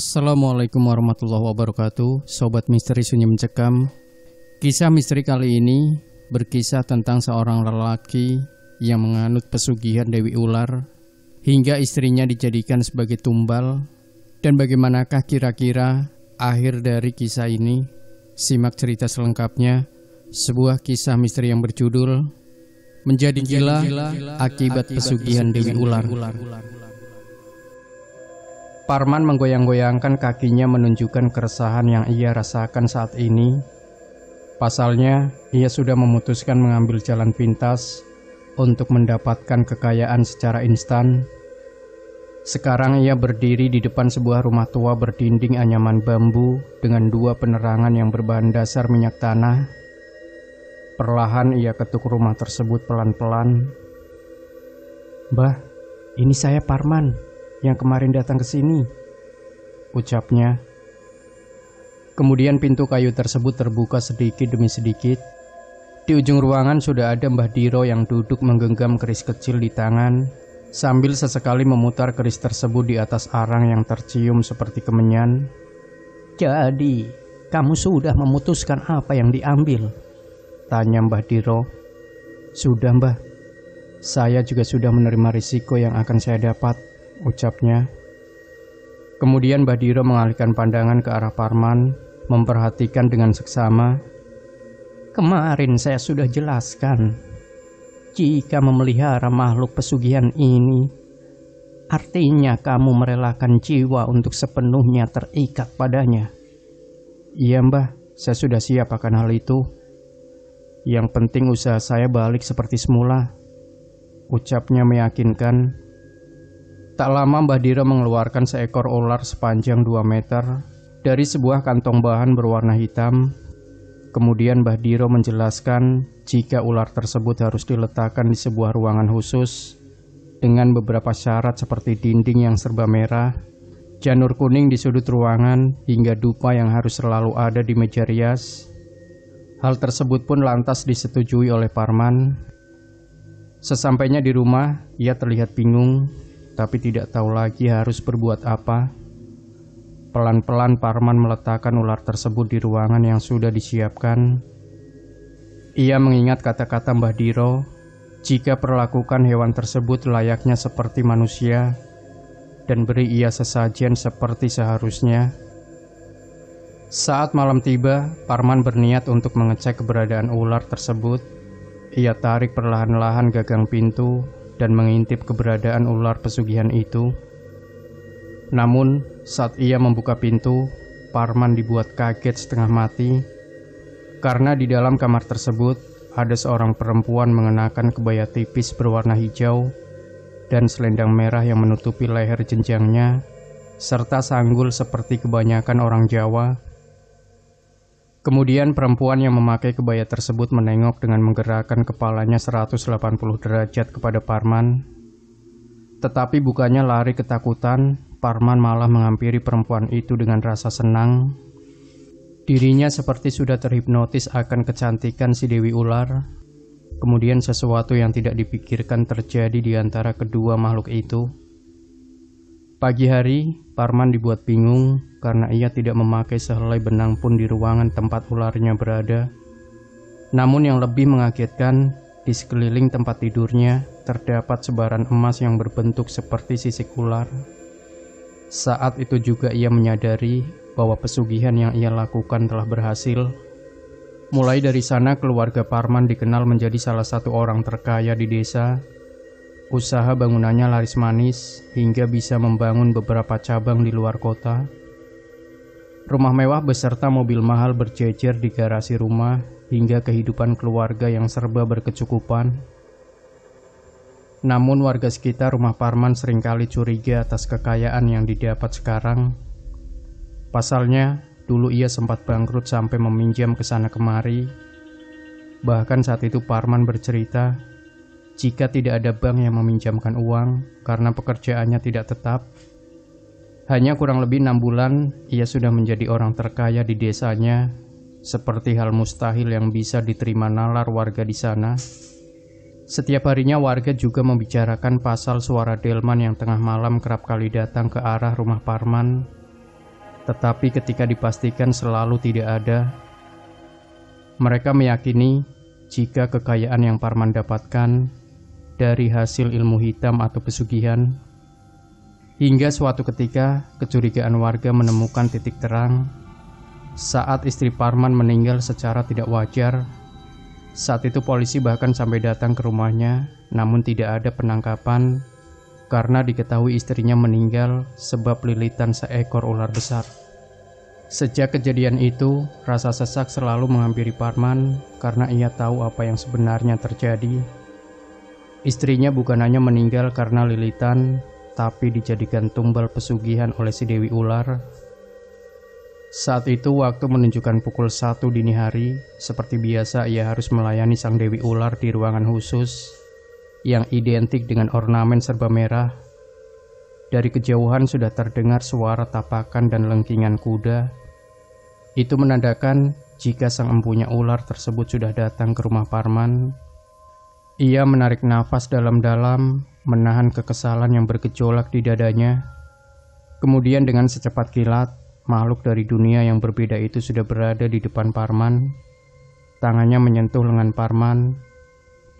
Assalamualaikum warahmatullahi wabarakatuh. Sobat Misteri Sunyi Mencekam. Kisah misteri kali ini berkisah tentang seorang lelaki yang menganut pesugihan Dewi Ular hingga istrinya dijadikan sebagai tumbal. Dan bagaimanakah kira-kira akhir dari kisah ini? Simak cerita selengkapnya. Sebuah kisah misteri yang berjudul Menjadi Gila Akibat Pesugihan Dewi Ular. Parman menggoyang-goyangkan kakinya menunjukkan keresahan yang ia rasakan saat ini. Pasalnya, ia sudah memutuskan mengambil jalan pintas untuk mendapatkan kekayaan secara instan. Sekarang ia berdiri di depan sebuah rumah tua berdinding anyaman bambu dengan dua penerangan yang berbahan dasar minyak tanah. Perlahan ia ketuk rumah tersebut pelan-pelan. "Mbah, ini saya Parman yang kemarin datang ke sini," ucapnya. Kemudian pintu kayu tersebut terbuka sedikit demi sedikit. Di ujung ruangan sudah ada Mbah Diro yang duduk menggenggam keris kecil di tangan, sambil sesekali memutar keris tersebut di atas arang yang tercium seperti kemenyan. "Jadi, kamu sudah memutuskan apa yang diambil?" tanya Mbah Diro. "Sudah, Mbah. Saya juga sudah menerima risiko yang akan saya dapat," ucapnya. Kemudian Mbah Diro mengalihkan pandangan ke arah Parman, memperhatikan dengan seksama. "Kemarin saya sudah jelaskan, jika memelihara makhluk pesugihan ini, artinya kamu merelakan jiwa untuk sepenuhnya terikat padanya." "Iya Mbah, saya sudah siap akan hal itu. Yang penting usaha saya balik seperti semula," ucapnya meyakinkan. Tak lama Mbah Diro mengeluarkan seekor ular sepanjang 2 meter dari sebuah kantong bahan berwarna hitam. Kemudian Mbah Diro menjelaskan jika ular tersebut harus diletakkan di sebuah ruangan khusus dengan beberapa syarat seperti dinding yang serba merah, janur kuning di sudut ruangan, hingga dupa yang harus selalu ada di meja rias. Hal tersebut pun lantas disetujui oleh Parman. Sesampainya di rumah, ia terlihat bingung, tapi tidak tahu lagi harus berbuat apa. Pelan-pelan Parman meletakkan ular tersebut di ruangan yang sudah disiapkan. Ia mengingat kata-kata Mbah Diro, jika perlakukan hewan tersebut layaknya seperti manusia dan beri ia sesajen seperti seharusnya. Saat malam tiba, Parman berniat untuk mengecek keberadaan ular tersebut. Ia tarik perlahan-lahan gagang pintu dan mengintip keberadaan ular pesugihan itu. Namun, saat ia membuka pintu, Parman dibuat kaget setengah mati, karena di dalam kamar tersebut ada seorang perempuan mengenakan kebaya tipis berwarna hijau dan selendang merah yang menutupi leher jenjangnya, serta sanggul seperti kebanyakan orang Jawa. Kemudian perempuan yang memakai kebaya tersebut menengok dengan menggerakkan kepalanya 180 derajat kepada Parman. Tetapi bukannya lari ketakutan, Parman malah menghampiri perempuan itu dengan rasa senang. Dirinya seperti sudah terhipnotis akan kecantikan si Dewi Ular. Kemudian sesuatu yang tidak dipikirkan terjadi di antara kedua makhluk itu. Pagi hari, Parman dibuat bingung karena ia tidak memakai sehelai benang pun di ruangan tempat ularnya berada. Namun yang lebih mengagetkan, di sekeliling tempat tidurnya terdapat sebaran emas yang berbentuk seperti sisik ular. Saat itu juga ia menyadari bahwa pesugihan yang ia lakukan telah berhasil. Mulai dari sana keluarga Parman dikenal menjadi salah satu orang terkaya di desa. Usaha bangunannya laris manis hingga bisa membangun beberapa cabang di luar kota. Rumah mewah beserta mobil mahal berjejer di garasi rumah hingga kehidupan keluarga yang serba berkecukupan. Namun warga sekitar rumah Parman seringkali curiga atas kekayaan yang didapat sekarang. Pasalnya, dulu ia sempat bangkrut sampai meminjam ke sana kemari. Bahkan saat itu Parman bercerita, jika tidak ada bank yang meminjamkan uang karena pekerjaannya tidak tetap. Hanya kurang lebih 6 bulan, ia sudah menjadi orang terkaya di desanya, seperti hal mustahil yang bisa diterima nalar warga di sana. Setiap harinya warga juga membicarakan pasal suara delman yang tengah malam kerap kali datang ke arah rumah Parman. tetapi ketika dipastikan selalu tidak ada, mereka meyakini jika kekayaan yang Parman dapatkan dari hasil ilmu hitam atau pesugihan. Hingga suatu ketika kecurigaan warga menemukan titik terang saat istri Parman meninggal secara tidak wajar. Saat itu polisi bahkan sampai datang ke rumahnya, namun tidak ada penangkapan karena diketahui istrinya meninggal sebab lilitan seekor ular besar. Sejak kejadian itu, rasa sesak selalu menghampiri Parman karena ia tahu apa yang sebenarnya terjadi. Istrinya bukan hanya meninggal karena lilitan, tapi dijadikan tumbal pesugihan oleh si Dewi Ular. Saat itu waktu menunjukkan pukul 1 dini hari. Seperti biasa ia harus melayani sang Dewi Ular di ruangan khusus yang identik dengan ornamen serba merah. Dari kejauhan sudah terdengar suara tapakan dan lengkingan kuda. Itu menandakan jika sang empunya ular tersebut sudah datang ke rumah Parman. Ia menarik nafas dalam-dalam, menahan kekesalan yang bergejolak di dadanya. Kemudian dengan secepat kilat, makhluk dari dunia yang berbeda itu sudah berada di depan Parman. Tangannya menyentuh lengan Parman.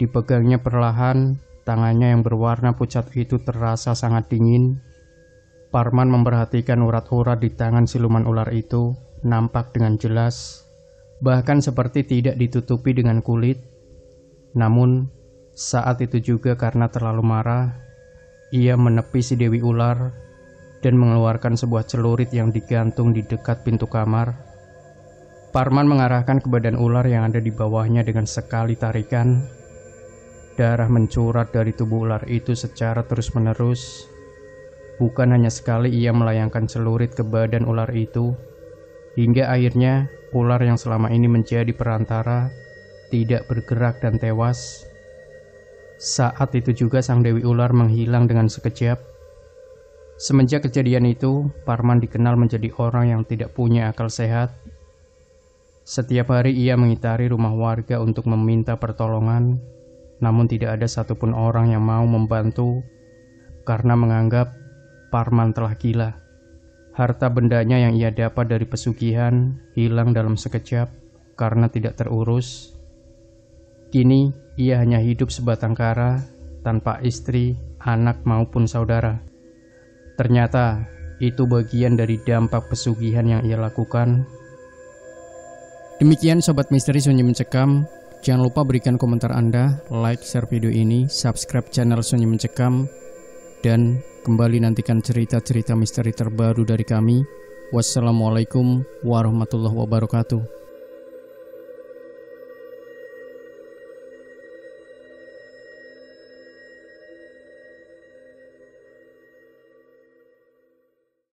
Dipegangnya perlahan, tangannya yang berwarna pucat itu terasa sangat dingin. Parman memperhatikan urat-urat di tangan siluman ular itu, nampak dengan jelas, bahkan seperti tidak ditutupi dengan kulit. Namun, saat itu juga karena terlalu marah, ia menepi si Dewi Ular dan mengeluarkan sebuah celurit yang digantung di dekat pintu kamar. Parman mengarahkan ke badan ular yang ada di bawahnya dengan sekali tarikan. Darah mencurat dari tubuh ular itu secara terus-menerus. Bukan hanya sekali ia melayangkan celurit ke badan ular itu, hingga akhirnya ular yang selama ini menjadi perantara tidak bergerak dan tewas. Saat itu juga sang Dewi Ular menghilang dengan sekejap. Semenjak kejadian itu, Parman dikenal menjadi orang yang tidak punya akal sehat. Setiap hari ia mengitari rumah warga untuk meminta pertolongan, namun tidak ada satupun orang yang mau membantu karena menganggap Parman telah gila. Harta bendanya yang ia dapat dari pesugihan hilang dalam sekejap karena tidak terurus. Kini ia hanya hidup sebatang kara, tanpa istri, anak maupun saudara. Ternyata itu bagian dari dampak pesugihan yang ia lakukan. Demikian Sobat Misteri Sunyi Mencekam. Jangan lupa berikan komentar Anda, like, share video ini, subscribe channel Sunyi Mencekam, dan kembali nantikan cerita-cerita misteri terbaru dari kami. Wassalamualaikum warahmatullahi wabarakatuh.